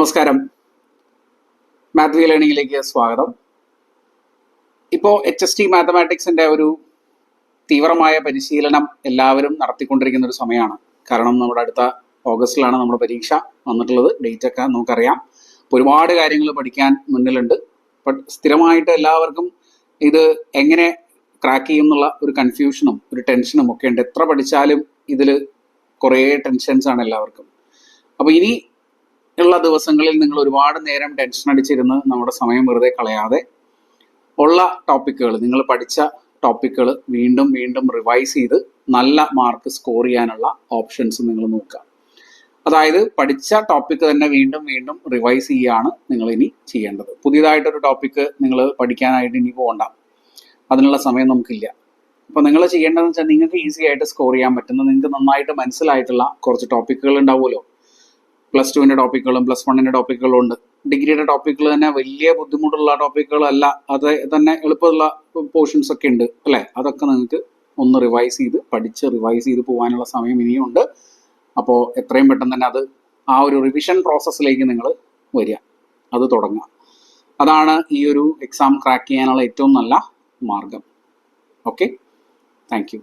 നമസ്കാരം, മാത്വി ലേണിംഗിലേക്ക് സ്വാഗതം. ഇപ്പോൾ HST മാത്തമാറ്റിക്സിന്റെ ഒരു തീവ്രമായ പരിശീലനം എല്ലാവരും നടത്തിക്കൊണ്ടിരിക്കുന്ന ഒരു സമയമാണ്. കാരണം നമ്മുടെ അടുത്ത ഓഗസ്റ്റിലാണ് നമ്മുടെ പരീക്ഷ വന്നിട്ടുള്ളത്. ഡേറ്റ് ഒക്കെ നമുക്കറിയാം. ഒരുപാട് കാര്യങ്ങൾ പഠിക്കാൻ മുന്നിലുണ്ട്. സ്ഥിരമായിട്ട് എല്ലാവർക്കും ഇത് എങ്ങനെ ക്രാക്ക് ചെയ്യും എന്നുള്ള ഒരു കൺഫ്യൂഷനും ഒരു ടെൻഷനും ഒക്കെ ഉണ്ട്. എത്ര പഠിച്ചാലും ഇതിൽ കുറേ ടെൻഷൻസ് ആണ് എല്ലാവർക്കും. അപ്പോൾ ഇനി ഉള്ള ദിവസങ്ങളിൽ നിങ്ങൾ ഒരുപാട് നേരം ടെൻഷൻ അടിച്ചിരുന്ന് നമ്മുടെ സമയം വെറുതെ കളയാതെ ഉള്ള ടോപ്പിക്കുകൾ, നിങ്ങൾ പഠിച്ച ടോപ്പിക്കുകൾ വീണ്ടും വീണ്ടും റിവൈസ് ചെയ്ത് നല്ല മാർക്ക് സ്കോർ ചെയ്യാനുള്ള ഓപ്ഷൻസ് നിങ്ങൾ നോക്കുക. അതായത് പഠിച്ച ടോപ്പിക്ക് തന്നെ വീണ്ടും വീണ്ടും റിവൈസ് ചെയ്യുകയാണ് നിങ്ങൾ ഇനി ചെയ്യേണ്ടത്. പുതിയതായിട്ടൊരു ടോപ്പിക്ക് നിങ്ങൾ പഠിക്കാനായിട്ട് ഇനി പോകണ്ട, അതിനുള്ള സമയം നമുക്കില്ല. അപ്പോൾ നിങ്ങൾ ചെയ്യേണ്ടതെന്ന് വെച്ചാൽ നിങ്ങൾക്ക് ഈസി ആയിട്ട് സ്കോർ ചെയ്യാൻ പറ്റുന്ന, നിങ്ങൾക്ക് നന്നായിട്ട് മനസ്സിലായിട്ടുള്ള കുറച്ച് ടോപ്പിക്കുകൾ ഉണ്ടാവുമല്ലോ. +2 ടോപ്പിക്കുകളും +1 ടോപ്പിക്കുകളും ഉണ്ട്. ഡിഗ്രിയുടെ ടോപ്പിക്കുകൾ തന്നെ വലിയ ബുദ്ധിമുട്ടുള്ള ടോപ്പിക്കുകളല്ല, അത് തന്നെ എളുപ്പമുള്ള പോർഷൻസ് ഒക്കെ ഉണ്ട് അല്ലേ. അതൊക്കെ നിങ്ങൾക്ക് ഒന്ന് റിവൈസ് ചെയ്ത് പോകാനുള്ള സമയം ഇനിയുണ്ട്. അപ്പോൾ എത്രയും പെട്ടെന്ന് തന്നെ അത് ആ ഒരു റിവിഷൻ പ്രോസസ്സിലേക്ക് നിങ്ങൾ വരിക, അത് തുടങ്ങുക. അതാണ് ഈ ഒരു എക്സാം ക്രാക്ക് ചെയ്യാനുള്ള ഏറ്റവും നല്ല മാർഗം. Okay, thank you.